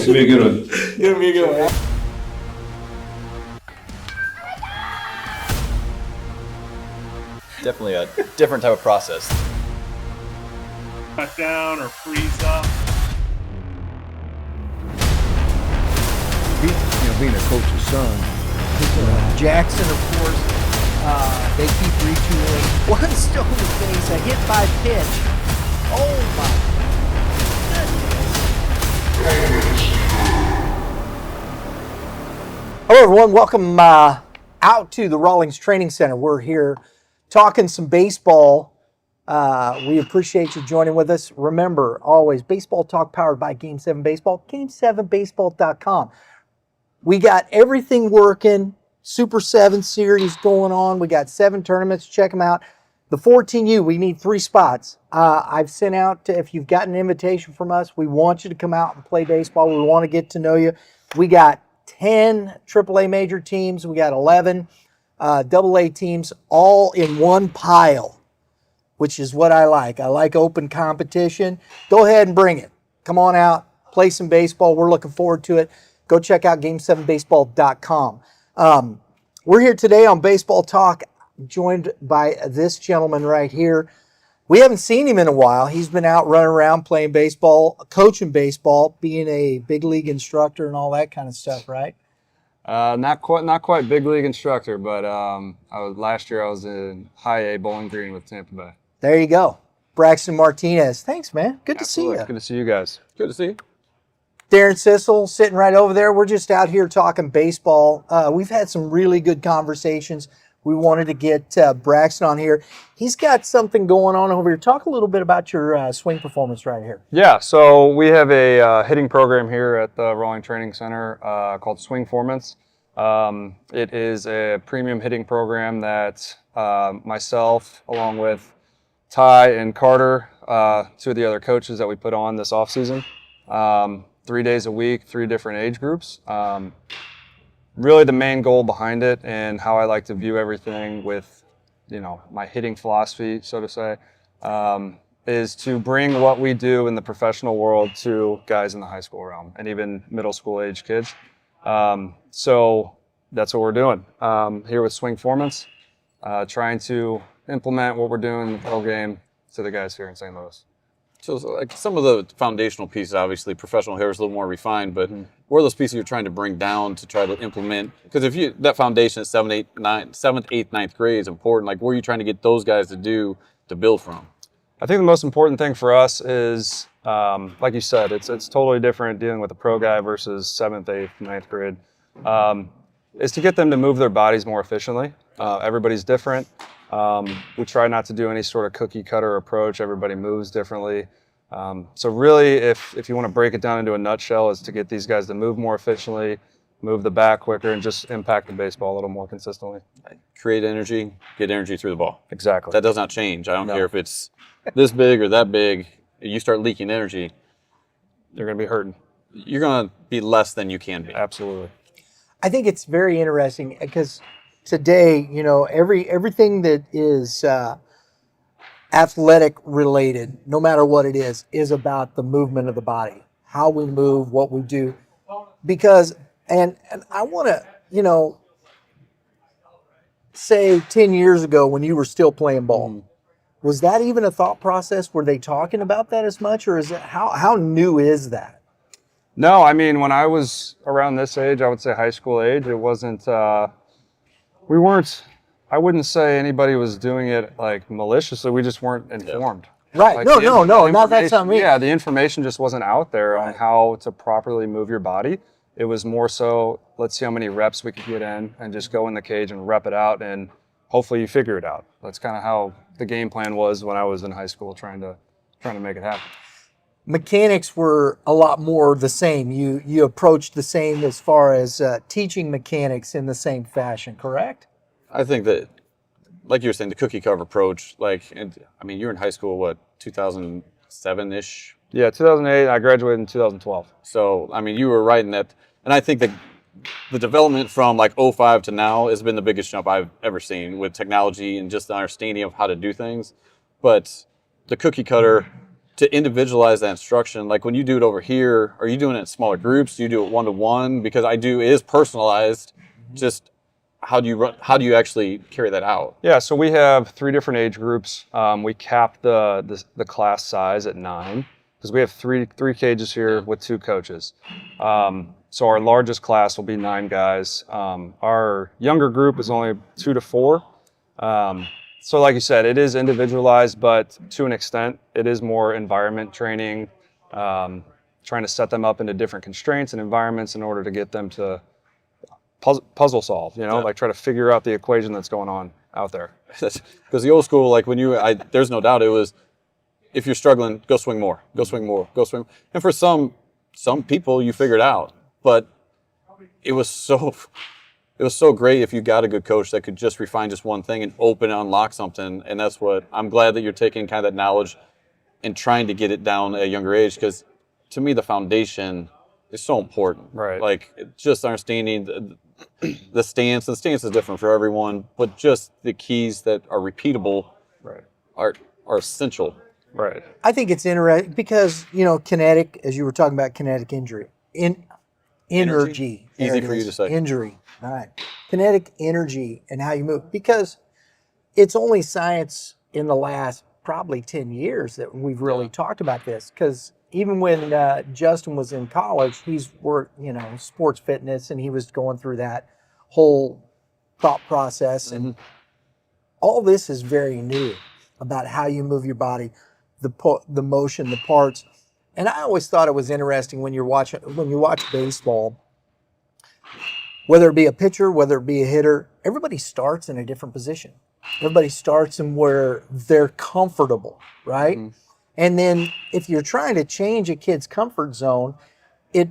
It's gonna be a good one. It's gonna be a good one. Definitely a different type of process. Cut down or freeze up. Being a coach's son. Jackson, of course, they keep retooling. One stone to face, a hit by pitch. Oh my goodness. Hello everyone, welcome out to the Rawlings Training Center. We're here talking some baseball. We appreciate you joining with us. Remember, always, baseball talk powered by Game 7 Baseball, game7baseball.com. We got everything working. Super 7 series going on. We got 7 tournaments. Check them out. The 14U, we need 3 spots. I've sent out, if you've got an invitation from us, we want you to come out and play baseball. We want to get to know you. We got 10 AAA major teams. We got 11 AA teams all in one pile, which is what I like. I like open competition. Go ahead and bring it. Come on out, play some baseball. We're looking forward to it. Go check out game7baseball.com. We're here today on Baseball Talk, joined by this gentleman right here. We haven't seen him in a while. He's been out running around playing baseball, coaching baseball, being a big league instructor and all that kind of stuff, right? Not quite big league instructor, but last year I was in high A Bowling Green with Tampa Bay. There you go. Braxton Martinez. Thanks, man. Good to see you. Good to see you guys. Good to see you. Darin Cissell sitting right over there. We're just out here talking baseball. We've had some really good conversations. We wanted to get Braxton on here. He's got something going on over here. Talk a little bit about your swing performance right here. Yeah, so we have a hitting program here at the Rawlings Training Center called Swingformance. It is a premium hitting program that myself, along with Ty and Carter, 2 of the other coaches that we put on this offseason, 3 days a week, 3 different age groups. Really the main goal behind it and how I like to view everything with, my hitting philosophy, so to say, is to bring what we do in the professional world to guys in the high school realm and even middle school age kids. So that's what we're doing here with Swingformance, trying to implement what we're doing in the pro game to the guys here in St. Louis. So like some of the foundational pieces, obviously, professional here is a little more refined, but what are those pieces you're trying to bring down to try to implement? Because that foundation at 7th, 8th, 9th grade is important. Like, what are you trying to get those guys to do to build from? I think the most important thing for us is, like you said, it's totally different dealing with a pro guy versus 7th, 8th, 9th grade, is to get them to move their bodies more efficiently. Everybody's different. We try not to do any sort of cookie cutter approach. Everybody moves differently. So really, if you want to break it down into a nutshell, is to get these guys to move more efficiently, move the bat quicker, and just impact the baseball a little more consistently. Create energy, get energy through the ball. Exactly. That does not change. I don't care if it's this big or that big. You start leaking energy, You're going to be hurting. you're going to be less than you can be. Absolutely. I think it's very interesting because today, everything that is athletic related, no matter what it is about the movement of the body, how we move, what we do. Because, and I want to, say 10 years ago when you were still playing ball, was that even a thought process? Were they talking about that as much, or is it how new is that? No, I mean, when I was around this age, I would say high school age, it wasn't, I wouldn't say anybody was doing it like maliciously. We just weren't informed. Right. Like No, not that's not me. Yeah, the information just wasn't out there on how to properly move your body. It was more so, let's see how many reps we could get in and just go in the cage and rep it out, and hopefully you figure it out. That's kind of how the game plan was when I was in high school trying to make it happen. Mechanics were a lot more the same. You approached the same as far as teaching mechanics in the same fashion, correct? I think that, like you were saying, the cookie cutter approach, you're in high school, what, 2007-ish? Yeah, 2008. I graduated in 2012. So, you were right in that. And I think that the development from like 05 to now has been the biggest jump I've ever seen with technology and just the understanding of how to do things. But the cookie cutter, to individualize that instruction. Like when you do it over here, are you doing it in smaller groups? Do you do it one-to-one? Because it is personalized. Just how do you actually carry that out? Yeah, so we have 3 different age groups. We cap the class size at 9 because we have three cages here with 2 coaches. So our largest class will be 9 guys. Our younger group is only 2 to 4. So like you said, it is individualized, but to an extent, it is more environment training, trying to set them up into different constraints and environments in order to get them to puzzle solve, like try to figure out the equation that's going on out there. Because the old school, like there's no doubt it was, if you're struggling, go swing more, go swing more, go swing. And for some people, you figure it out. But it was so great if you got a good coach that could just refine just one thing and unlock something. And that's what I'm glad that you're taking kind of that knowledge and trying to get it down at a younger age. Because to me, the foundation is so important. Right. Like just understanding the stance. The stance is different for everyone, but just the keys that are repeatable are essential. Right. I think it's interesting because, kinetic, as you were talking about kinetic injury, energy. Easy for you to say. Injury. All right. Kinetic energy and how you move. Because it's only science in the last probably 10 years that we've really talked about this. Because even when Justin was in college, he's worked, sports fitness, and he was going through that whole thought process. And all this is very new about how you move your body, the motion, the parts. And I always thought it was interesting when you watch baseball, whether it be a pitcher, whether it be a hitter, everybody starts in a different position. Everybody starts in where they're comfortable, right? Mm-hmm. And then if you're trying to change a kid's comfort zone, it,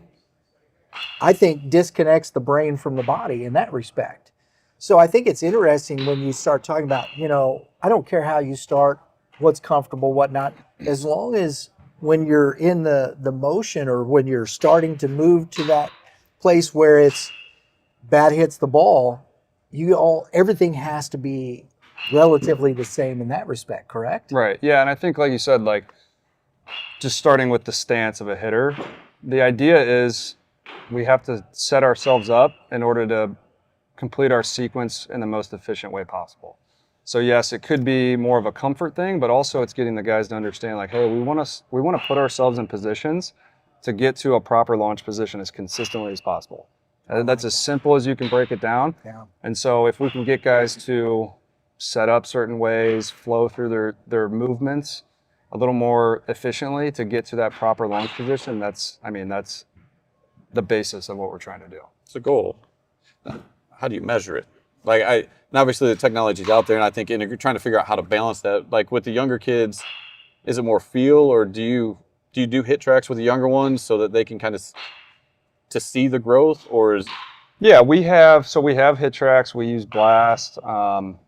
I think, disconnects the brain from the body in that respect. So I think it's interesting when you start talking about, I don't care how you start, what's comfortable, what not, as long as when you're in the motion or when you're starting to move to that place where it's bat hits the ball, everything has to be relatively the same in that respect, correct? Right. Yeah, and I think, like you said, just starting with the stance of a hitter, the idea is we have to set ourselves up in order to complete our sequence in the most efficient way possible. So yes, it could be more of a comfort thing, but also it's getting the guys to understand, hey, we want to put ourselves in positions to get to a proper launch position as consistently as possible. And that's as simple as you can break it down. Yeah. And so if we can get guys to set up certain ways, flow through their movements a little more efficiently to get to that proper launch position, that's the basis of what we're trying to do. It's a goal. How do you measure it? And obviously the technology's out there, and I think you're trying to figure out how to balance that. Like with the younger kids, is it more feel, or do you do hit tracks with the younger ones so that they can kind of to see the growth, or is? Yeah, we have hit tracks. We use Blast.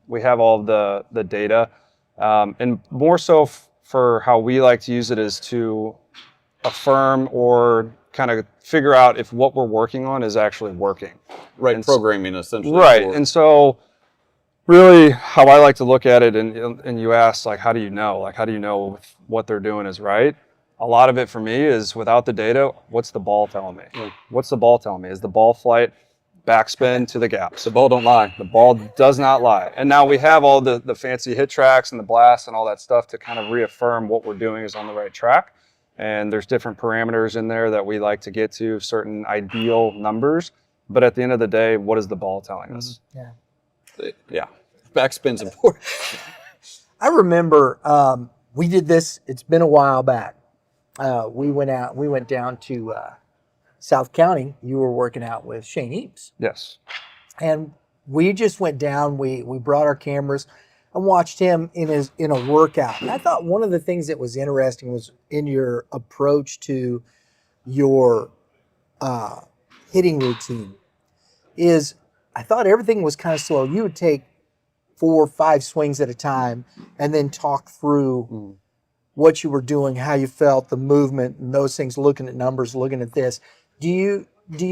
We have all of the data, and more so for how we like to use it is to affirm or kind of figure out if what we're working on is actually working. Right, and programming essentially. Right, and so really how I like to look at it, and you asked, how do you know? How do you know if what they're doing is right? A lot of it for me is without the data, what's the ball telling me? What's the ball telling me? Is the ball flight backspin to the gaps? The ball don't lie. The ball does not lie. And now we have all the fancy hit tracks and the blast and all that stuff to kind of reaffirm what we're doing is on the right track. And there's different parameters in there that we like to get to, certain ideal numbers. But at the end of the day, what is the ball telling us? Yeah. Backspin's important. I remember we did this, it's been a while back. We went down to South County. You were working out with Shane Eaps. Yes. And we just went down, we brought our cameras and watched him in a workout. And I thought one of the things that was interesting was in your approach to your hitting routine is I thought everything was kind of slow. You would take 4 or 5 swings at a time and then talk through what you were doing, how you felt, the movement, and those things, looking at numbers, looking at this. Do you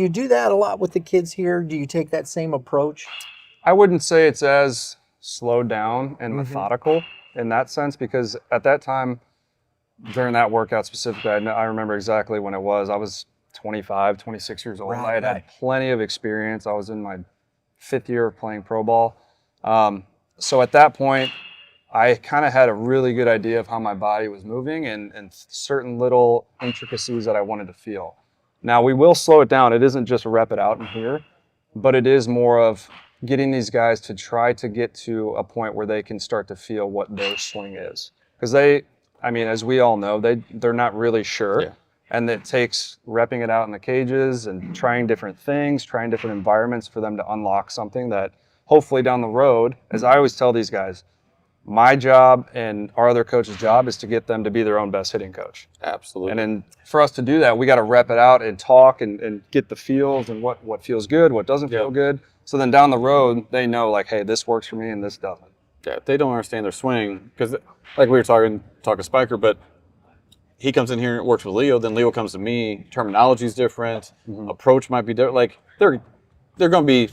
do that a lot with the kids here? Do you take that same approach? I wouldn't say it's as slowed down and methodical in that sense, because at that time, during that workout specifically, I remember exactly when it was. I was 25, 26 years old. Right, I had right. had plenty of experience. I was in my 5th year of playing pro ball. So at that point, I kind of had a really good idea of how my body was moving and certain little intricacies that I wanted to feel. Now, we will slow it down. It isn't just rep it out in here, but it is more of getting these guys to try to get to a point where they can start to feel what their swing is. Because as we all know, they're not really sure. Yeah. And it takes repping it out in the cages and trying different things, trying different environments for them to unlock something that hopefully down the road, as I always tell these guys, my job and our other coach's job is to get them to be their own best hitting coach. Absolutely. And then for us to do that, we got to rep it out and talk and get the feels and what feels good, what doesn't feel good. So then down the road, they know like, hey, this works for me and this doesn't. Yeah, they don't understand their swing because, like we were talking Spiker, but he comes in here and works with Leo. Then Leo comes to me. Terminology is different. Approach might be different. Like they're going to be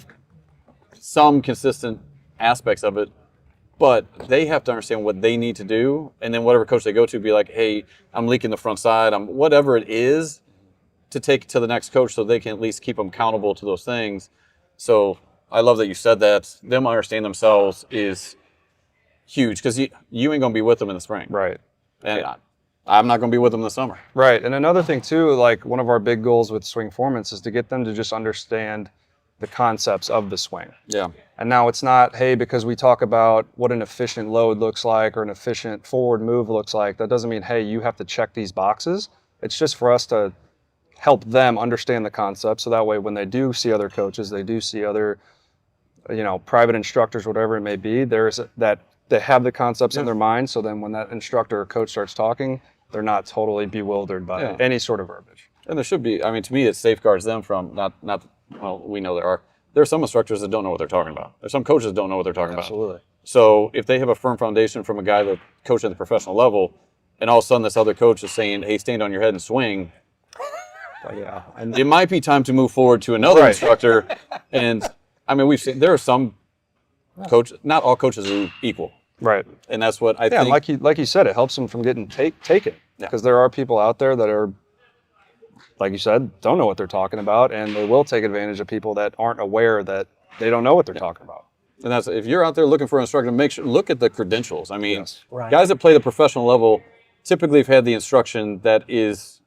some consistent aspects of it, but they have to understand what they need to do. And then whatever coach they go to, be like, hey, I'm leaking the front side. I'm whatever it is to take to the next coach, so they can at least keep them accountable to those things. So I love that you said that. Them understand themselves is huge because you ain't going to be with them in the spring. Right. And I'm not going to be with them in the summer. Right. And another thing too, like one of our big goals with Swingformance is to get them to just understand the concepts of the swing. Yeah. And now it's not, hey, because we talk about what an efficient load looks like or an efficient forward move looks like, that doesn't mean, hey, you have to check these boxes. It's just for us to help them understand the concept so that way when they do see other coaches, they do see other, private instructors, whatever it may be, there's that they have the concepts in their mind. So then when that instructor or coach starts talking, they're not totally bewildered by any sort of verbiage. And there should be, to me, it safeguards them from we know there are some instructors that don't know what they're talking about. There's some coaches that don't know what they're talking Absolutely. about. So if they have a firm foundation from a guy that coached at the professional level, and all of a sudden this other coach is saying, hey, stand on your head and swing, and it might be time to move forward to another instructor. And we've seen there are some coaches, not all coaches are equal. Right. And that's what I think. Like you said, it helps them from getting taken. Because there are people out there that are, like you said, don't know what they're talking about, and they will take advantage of people that aren't aware that they don't know what they're talking about. And that's, if you're out there looking for an instructor, look at the credentials. Right. Guys that play the professional level typically have had the instruction that is,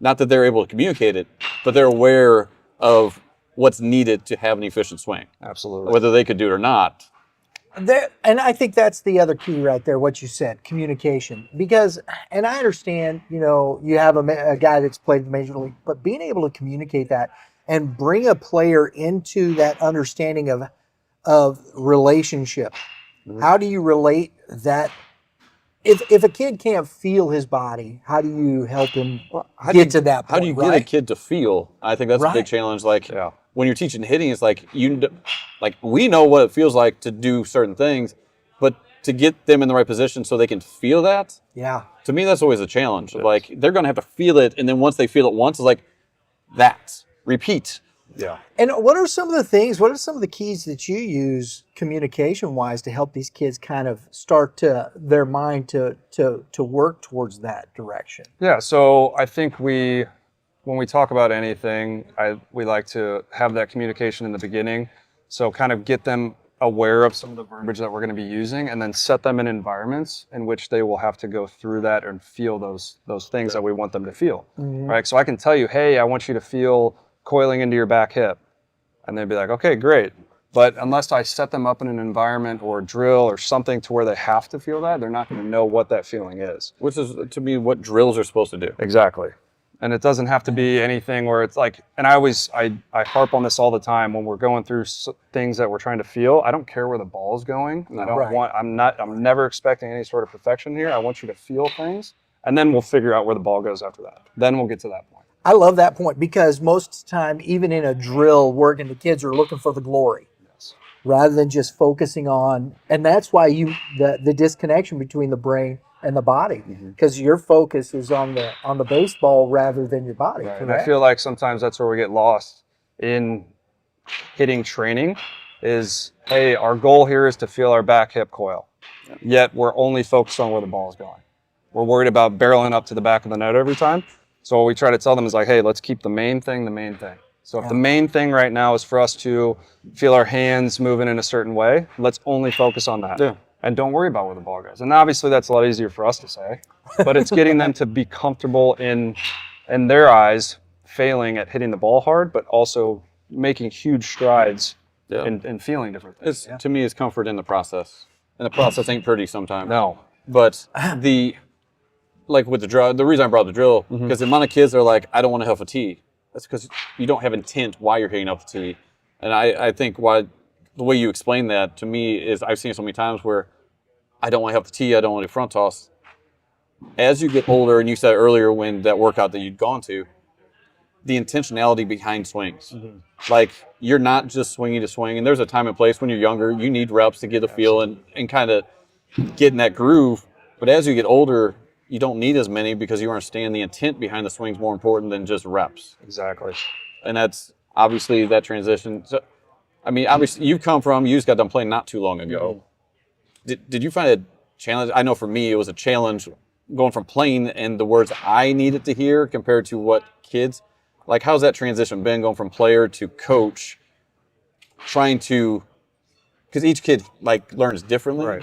not that they're able to communicate it, but they're aware of what's needed to have an efficient swing. Absolutely. Whether they could do it or not. And I think that's the other key right there, what you said, communication. Because, and I understand, you have a guy that's played the major league, but being able to communicate that and bring a player into that understanding of relationship. Mm-hmm. How do you relate that? If a kid can't feel his body, how do you help him get to that point? How do you get a kid to feel? I think that's a big challenge. When you're teaching hitting, it's like we know what it feels like to do certain things, but to get them in the right position so they can feel that. Yeah. To me, that's always a challenge. Yes. Like they're going to have to feel it, and then once they feel it once, it's like that. Repeat. Yeah. And what are some of the things? What are some of the keys that you use communication-wise to help these kids kind of start their mind to work towards that direction? Yeah. So I think when we talk about anything, we like to have that communication in the beginning. So kind of get them aware of some of the verbiage that we're going to be using, and then set them in environments in which they will have to go through that and feel those things that we want them to feel. Mm-hmm. Right. So I can tell you, hey, I want you to feel coiling into your back hip. And they'd be like, okay, great. But unless I set them up in an environment or a drill or something to where they have to feel that, they're not going to know what that feeling is. Which is, to me, what drills are supposed to do. Exactly. And it doesn't have to be anything where it's like, and I harp on this all the time when we're going through things that we're trying to feel. I don't care where the ball's going. I'm never expecting any sort of perfection here. I want you to feel things, and then we'll figure out where the ball goes after that. Then we'll get to that point. I love that point, because most of the time, even in a drill, working, the kids are looking for the glory, rather than just focusing on, and that's why the disconnection between the brain and the body, because your focus is on the baseball rather than your body. Right. And I feel like sometimes that's where we get lost in hitting training is, hey, our goal here is to feel our back hip coil, yet we're only focused on where the ball is going. We're worried about barreling up to the back of the net every time. So what we try to tell them is like, hey, let's keep the main thing the main thing. So if the main thing right now is for us to feel our hands moving in a certain way, let's only focus on that. Yeah. And don't worry about where the ball goes. And obviously that's a lot easier for us to say, but it's getting them to be comfortable in their eyes, failing at hitting the ball hard, but also making huge strides in feeling different things. To me, it's comfort in the process. And the process ain't pretty sometimes. No. But like with the drill, the reason I brought the drill, because the amount of kids are like, I don't want to huff a tee. That's because you don't have intent why you're hitting up the tee. And I think the way you explain that to me is I've seen it so many times where I don't want to huff the tee, I don't want to front toss. As you get older, and you said earlier when that workout that you'd gone to, the intentionality behind swings. Like, you're not just swinging to swing. And there's a time and place when you're younger, you need reps to get a feel and kind of get in that groove. But as you get older, you don't need as many because you understand the intent behind the swing is more important than just reps. Exactly. And that's obviously that transition. So, I mean, obviously you just got done playing not too long ago. Did you find it a challenge? I know for me, it was a challenge going from playing and the words I needed to hear compared to what kids, like how's that transition been going from player to coach, trying to, because each kid like learns differently. Right.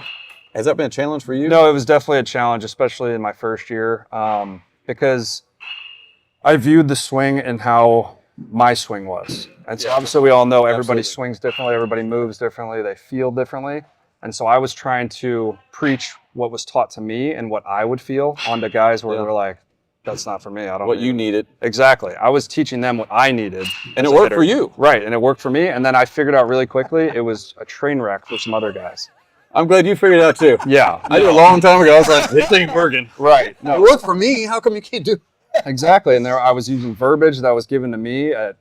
Has that been a challenge for you? No, it was definitely a challenge, especially in my first year, because I viewed the swing and how my swing was. And so obviously we all know everybody swings differently, everybody moves differently, they feel differently. And so I was trying to preach what was taught to me and what I would feel onto guys where they're like, that's not for me. I don't What need you it. needed. Exactly. I was teaching them what I needed. And it worked for you. Right. And it worked for me. And then I figured out really quickly it was a train wreck for some other guys. I'm glad you figured it out too. Yeah. I did a long time ago. I was like, this ain't working. Right. It worked for me. How come you can't do it? Exactly. And there I was using verbiage that was given to me at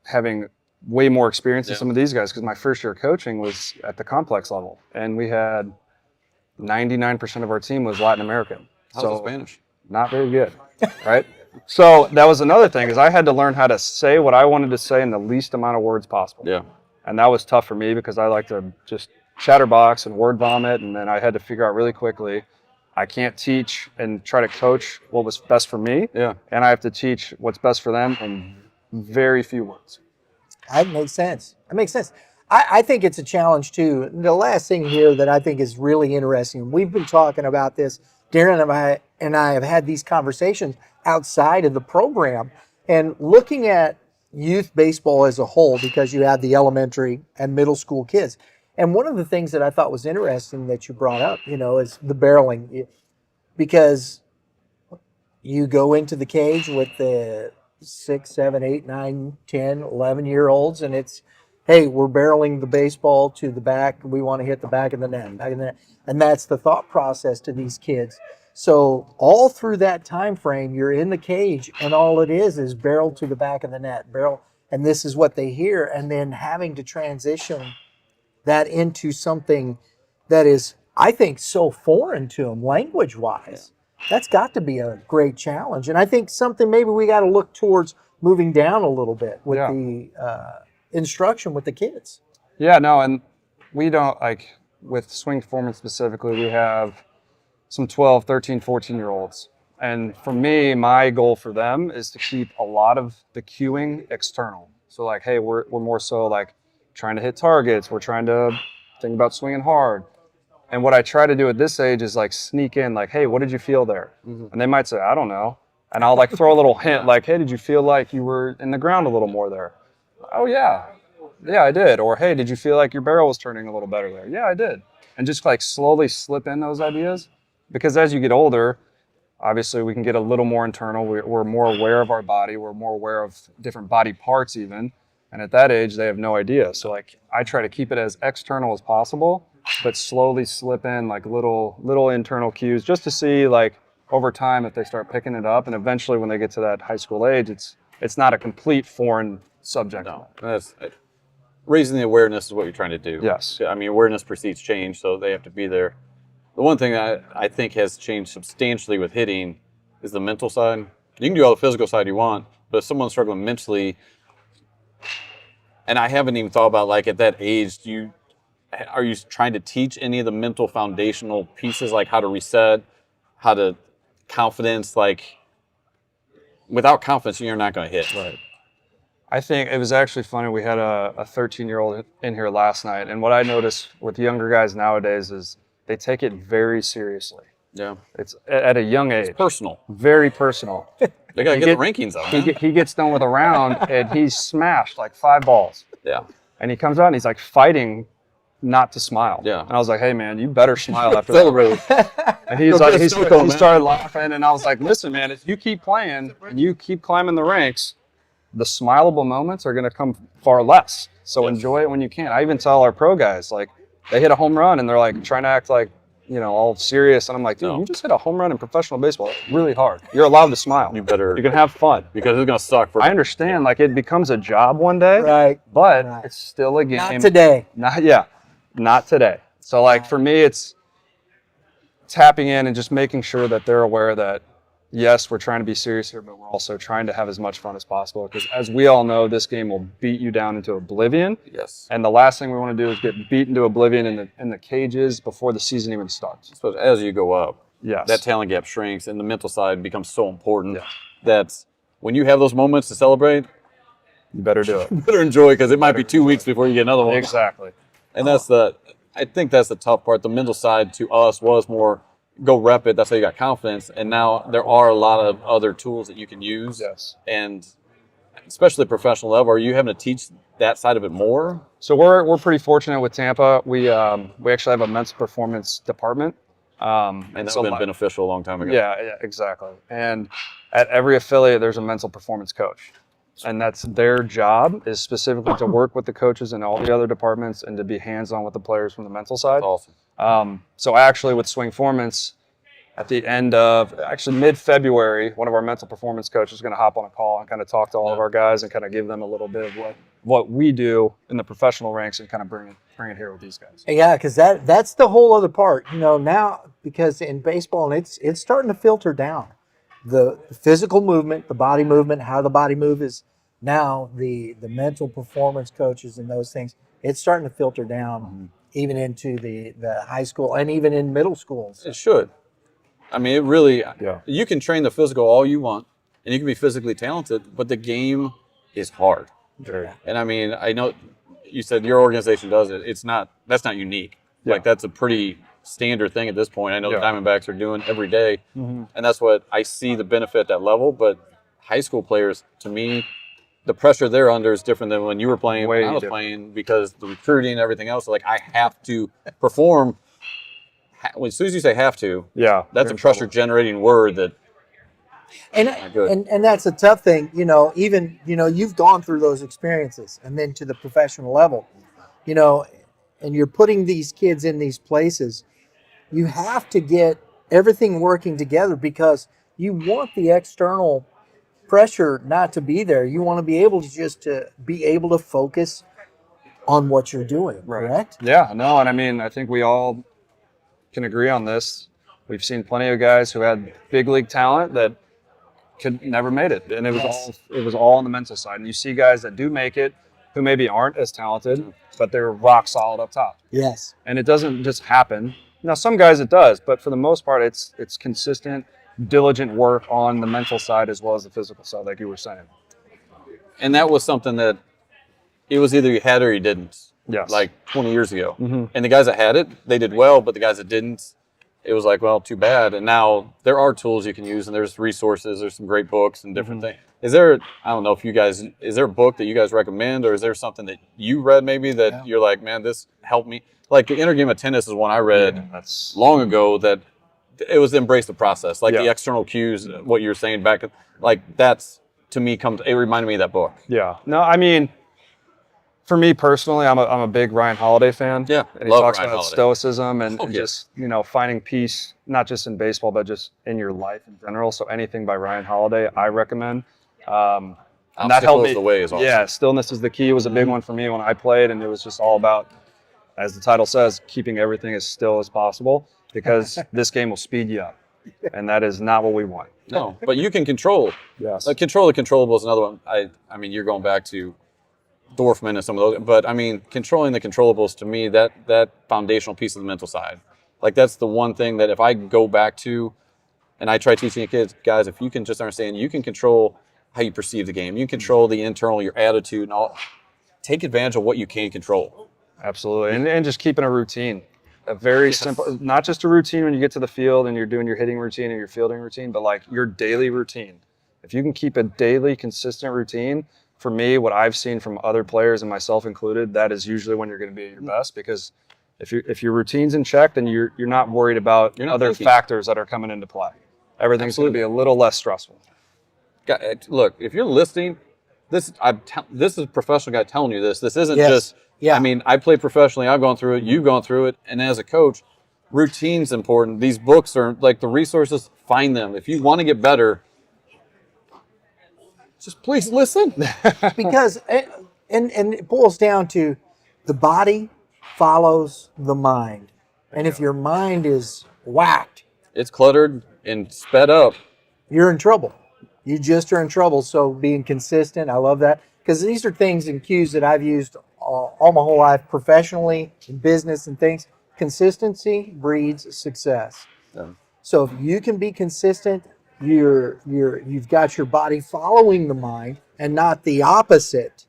having way more experience than some of these guys, because my first year of coaching was at the complex level. And we had 99% of our team was Latin American. How's the Spanish? Not very good. Right? So that was another thing, is I had to learn how to say what I wanted to say in the least amount of words possible. Yeah. And that was tough for me because I like to just chatterbox and word vomit, and then I had to figure out really quickly I can't teach and try to coach what was best for me. Yeah. And I have to teach what's best for them in very few words. That makes sense. That makes sense. I think it's a challenge too. The last thing here that I think is really interesting, we've been talking about this, Darin and I have had these conversations outside of the program and looking at youth baseball as a whole, because you have the elementary and middle school kids. And one of the things that I thought was interesting that you brought up, is the barreling, because you go into the cage with the 6, 7, 8, 9, 10, 11-year-olds, and it's, hey, we're barreling the baseball to the back. We want to hit the back of the net, And that's the thought process to these kids. So all through that time frame, you're in the cage, and all it is barrel to the back of the net, barrel, and this is what they hear. And then having to transition that into something that is, I think, so foreign to them language-wise. That's got to be a great challenge. And I think something maybe we got to look towards moving down a little bit with the instruction with the kids. Yeah, no, and we don't, like, with Swingformance specifically, we have some 12, 13, 14-year-olds. And for me, my goal for them is to keep a lot of the cueing external. So, like, hey, we're more so, like, trying to hit targets. We're trying to think about swinging hard. And what I try to do at this age is like sneak in, like, hey, what did you feel there? Mm-hmm. And they might say, I don't know. And I'll like throw a little hint, like, hey, did you feel like you were in the ground a little more there? Oh, yeah. Yeah, I did. Or, hey, did you feel like your barrel was turning a little better there? Yeah, I did. And just like slowly slip in those ideas. Because as you get older, obviously we can get a little more internal. We're more aware of our body. We're more aware of different body parts even. And at that age, they have no idea. So like I try to keep it as external as possible, but slowly slip in like little internal cues just to see like over time if they start picking it up. And eventually when they get to that high school age, it's not a complete foreign subject. No, that's raising the awareness is what you're trying to do. Yes. I mean, awareness precedes change, so they have to be there. The one thing I think has changed substantially with hitting is the mental side. You can do all the physical side you want, but if someone's struggling mentally, and I haven't even thought about like at that age, are you trying to teach any of the mental foundational pieces, like how to reset, how to confidence. Like, without confidence, you're not going to hit. Right. I think it was actually funny. We had a 13-year-old in here last night, and what I noticed with younger guys nowadays is they take it very seriously. Yeah. It's at a young age. It's personal. Very personal. They got to get the rankings out. He gets done with a round, and he's smashed like 5 balls. Yeah. And he comes out and he's like fighting not to smile. Yeah. And I was like, hey, man, you better smile after Celebrate. that. And he's like, he started laughing, and I was like, listen, man, if you keep playing and you keep climbing the ranks, the smileable moments are going to come far less. So enjoy it when you can. I even tell our pro guys, like, they hit a home run and they're like trying to act like, you know, all serious. And I'm like, dude, you just hit a home run in professional baseball. It's really hard. You're allowed to smile. You better. You can have fun. Because it's going to suck. I understand, like, it becomes a job one day. Right. But Right. it's still a game. Not today. Not today. So, like, for me, it's tapping in and just making sure that they're aware that, yes, we're trying to be serious here, but we're also trying to have as much fun as possible. Because as we all know, this game will beat you down into oblivion. Yes. And the last thing we want to do is get beaten to oblivion in the cages before the season even starts. So as you go up, Yes. that talent gap shrinks and the mental side becomes so important that when you have those moments to celebrate, You better do it. you better enjoy it because it might be 2 weeks before you get another one. Exactly. And I think that's the tough part. The mental side to us was more go rep it. That's how you got confidence. And now there are a lot of other tools that you can use. Yes. And especially at professional level, are you having to teach that side of it more? So we're pretty fortunate with Tampa. We actually have a mental performance department. And that's been beneficial a long time ago. Yeah, exactly. And at every affiliate, there's a mental performance coach. And that's their job, is specifically to work with the coaches in all the other departments and to be hands-on with the players from the mental side. That's awesome. So actually with Swingformance, at the end of, actually mid-February, one of our mental performance coaches is going to hop on a call and kind of talk to all of our guys and kind of give them a little bit of what we do in the professional ranks and kind of bring it here with these guys. Yeah, because that's the whole other part. You know, now, because in baseball, and it's starting to filter down. The physical movement, the body movement, how the body moves is now the mental performance coaches and those things. It's starting to filter down even into the high school and even in middle schools. It should. I mean, it really, you can train the physical all you want and you can be physically talented, but the game is hard. Very. And I mean, I know you said your organization does it. That's not unique. Like, that's a pretty standard thing at this point. I know the Diamondbacks are doing every day, and that's what I see the benefit at that level. But high school players, to me, the pressure they're under is different than when you were playing, when I was playing, because the recruiting and everything else, like, I have to perform. As soon as you say have to, that's a pressure generating word that. And that's a tough thing, you know, even, you know, you've gone through those experiences and then to the professional level, you know, and you're putting these kids in these places. You have to get everything working together because you want the external pressure not to be there. You want to be able to focus on what you're doing, correct? Yeah, no, and I mean, I think we all can agree on this. We've seen plenty of guys who had big league talent that never made it, and it was all on the mental side. And you see guys that do make it who maybe aren't as talented, but they're rock solid up top. Yes. And it doesn't just happen. Now, some guys it does, but for the most part, it's consistent, diligent work on the mental side as well as the physical side, like you were saying. And that was something that it was either you had or you didn't. Yes. Like 20 years ago. And the guys that had it, they did well, but the guys that didn't, it was like, well, too bad. And now there are tools you can use, and there's resources, there's some great books and different things. Is there a book that you guys recommend, or is there something that you read maybe that you're like, man, this helped me? Like the Inner Game of Tennis is one I read long ago that it was embrace the process. Like the external cues, what you're saying back, like that's, to me, it reminded me of that book. Yeah. No, I mean, for me personally, I'm a big Ryan Holiday fan. Yeah, and he talks about stoicism and just, you know, finding peace, not just in baseball, but just in your life in general. So anything by Ryan Holiday, I recommend. And that helped me. The way is awesome. Yeah, stillness is the key was a big one for me when I played, and it was just all about, as the title says, keeping everything as still as possible, because this game will speed you up, and that is not what we want. No, but you can control. Yes. Control the controllables is another one. I mean, you're going back to Dorfman and some of those, but I mean, controlling the controllables, to me, that foundational piece of the mental side, like that's the one thing that if I go back to And I try teaching the kids, guys, if you can just understand, you can control how you perceive the game. You can control the internal, your attitude, and all. Take advantage of what you can control. Absolutely. And just keeping a routine. A very simple, not just a routine when you get to the field and you're doing your hitting routine or your fielding routine, but like your daily routine. If you can keep a daily consistent routine, for me, what I've seen from other players and myself included, that is usually when you're going to be at your best, because if your routine's in check, then you're not worried about other factors that are coming into play. Everything's going to be a little less stressful. Look, if you're listening, this is a professional guy telling you this. This isn't just. Yeah. I mean, I played professionally. I've gone through it. You've gone through it. And as a coach, routine's important. These books are like the resources. Find them. If you want to get better, just please listen. Because and it boils down to the body follows the mind. And if your mind is whacked, It's cluttered and sped up. you're in trouble. You just are in trouble. So being consistent, I love that. Because these are things and cues that I've used all my whole life, professionally, in business and things. Consistency breeds success. Yeah. So if you can be consistent, you've got your body following the mind and not the opposite.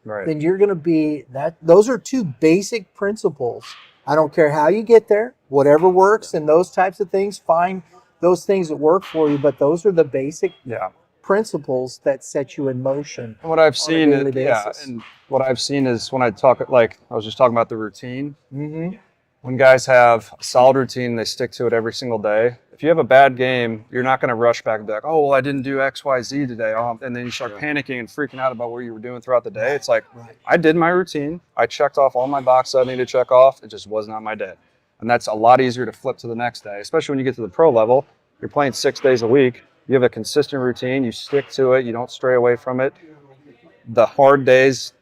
Right. Then you're going to be that. Those are two basic principles. I don't care how you get there, whatever works, and those types of things. Find those things that work for you, but those are the basic principles that set you in motion. And what I've seen, basis. and what I've seen is when I talk, like I was just talking about the routine. Mm-hmm. When guys have a solid routine, they stick to it every single day. If you have a bad game, you're not going to rush back and be like, oh, well, I didn't do X, Y, Z today. And then you start panicking and freaking out about what you were doing throughout the day. It's like, I did my routine. I checked off all my boxes I need to check off. It just was not my day. And that's a lot easier to flip to the next day, especially when you get to the pro level. You're playing 6 days a week. You have a consistent routine. You stick to it. You don't stray away from it. The hard days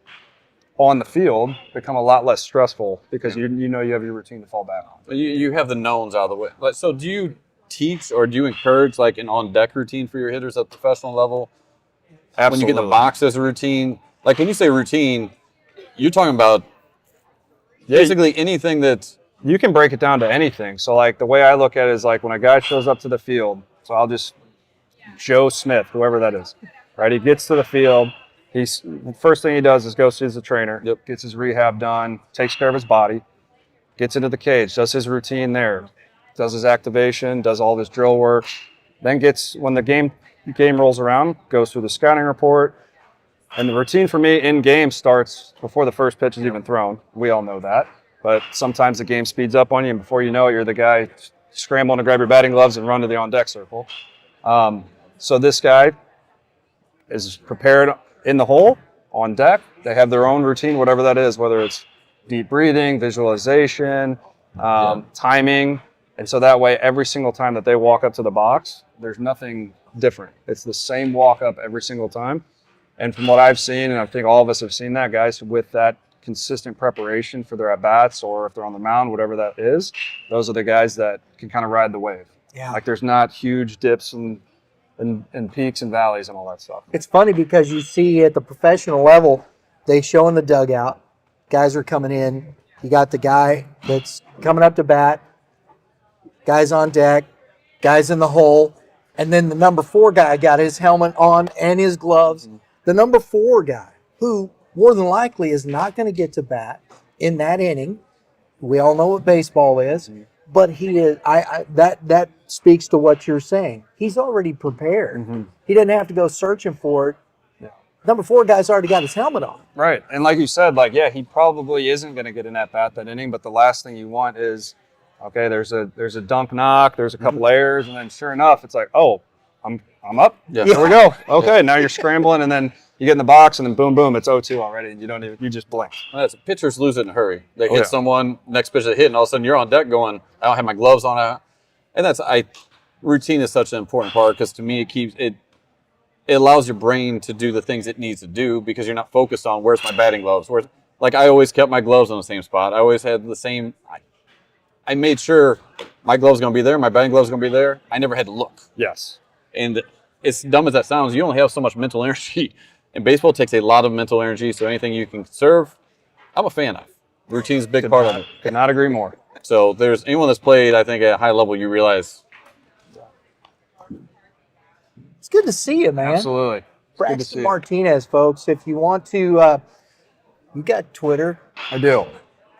on the field become a lot less stressful because you know you have your routine to fall back on. You have the knowns out of the way. So do you teach or do you encourage like an on-deck routine for your hitters at the professional level? Absolutely. When you get in the box as a routine? Like when you say routine, you're talking about basically anything that's... You can break it down to anything. So like the way I look at it is like when a guy shows up to the field, so I'll just... Joe Smith, whoever that is, right? He gets to the field. The first thing he does is go see the trainer, gets his rehab done, takes care of his body, gets into the cage, does his routine there, does his activation, does all of his drill work, then when the game rolls around, goes through the scouting report. And the routine for me in game starts before the first pitch is even thrown. We all know that. But sometimes the game speeds up on you, and before you know it, you're the guy scrambling to grab your batting gloves and run to the on-deck circle. So this guy is prepared in the hole, on deck. They have their own routine, whatever that is, whether it's deep breathing, visualization, timing. And so that way, every single time that they walk up to the box, there's nothing different. It's the same walk up every single time. And from what I've seen, and I think all of us have seen that, guys, with that consistent preparation for their at-bats or if they're on the mound, whatever that is, those are the guys that can kind of ride the wave. Yeah. Like there's not huge dips and peaks and valleys and all that stuff. It's funny because you see at the professional level, they show in the dugout, guys are coming in. You got the guy that's coming up to bat, guys on deck, guys in the hole, and then the number 4 guy got his helmet on and his gloves. The number 4 guy, who more than likely is not going to get to bat in that inning. We all know what baseball is. But he is. That speaks to what you're saying. He's already prepared. Mm-hmm. He doesn't have to go searching for it. Yeah. Number 4 guy's already got his helmet on. Right, and like you said, he probably isn't going to get an at bat that inning. But the last thing you want is, okay, there's a dunk knock, there's a couple errors, and then sure enough, it's like, oh, I'm up. Yeah. Here we go. Okay, now you're scrambling, and then you get in the box, and then boom, boom, it's 0-2 already, and you just blink. Well, pitchers lose it in a hurry. They hit someone, next pitch they hit, and all of a sudden you're on deck going, I don't have my gloves on. And routine is such an important part because to me it allows your brain to do the things it needs to do because you're not focused on where's my batting gloves. Like I always kept my gloves on the same spot. I always had the same. I made sure my gloves going to be there, my batting gloves going to be there. I never had to look. Yes. And as dumb as that sounds, you only have so much mental energy. And baseball takes a lot of mental energy, so anything you can conserve, I'm a fan of. Routine's a big part of it. Could not agree more. So there's anyone that's played, I think, at a high level, you realize good to see you, man. Absolutely. Good to see Braxton you. Martinez, folks. If you want to, you got Twitter, I do.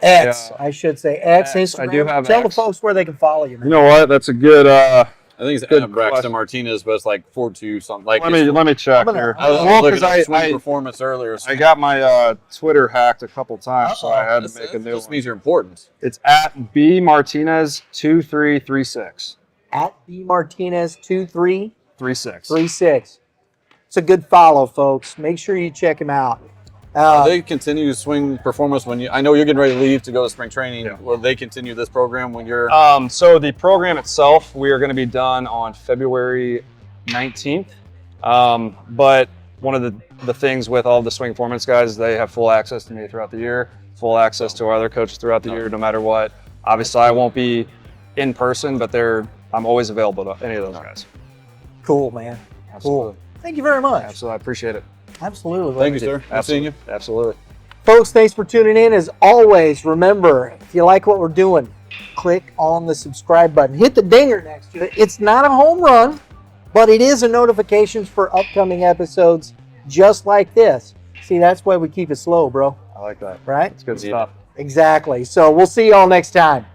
X, Yeah. I should say X, X. Instagram. I do have Tell the X. folks where they can follow you, You man. know what? That's a good. I think it's Good at Braxton question. Martinez, but it's like 4-2 something. Like let me check I'm gonna- here. I was Well, looking because at Swing I Performance earlier. I got my Twitter hacked a couple times, so I had to make a new This one. means you're important. It's at bmartinez2336. At B Martinez 2336. 36. It's a good follow, folks. Make sure you check him out. They continue Swing Performance when you. I know you're getting ready to leave to go to spring training. Yeah. Will they continue this program when you're? So the program itself, we are going to be done on February 19th. But one of the things with all the Swingformance guys is they have full access to me throughout the year, full access to our other coaches throughout the year, no matter what. Obviously, I won't be in person, but I'm always available to any of those guys. Cool, man. Absolutely. Cool. Thank you very much. Absolutely. I appreciate it. Absolutely. Thank you, sir. Nice seeing you. Absolutely. Folks, thanks for tuning in. As always, remember, if you like what we're doing, click on the subscribe button. Hit the dinger next to it. It's not a home run, but it is a notifications for upcoming episodes just like this. See, that's why we keep it slow, bro. I like that. Right? It's good stuff. Exactly. So we'll see y'all next time.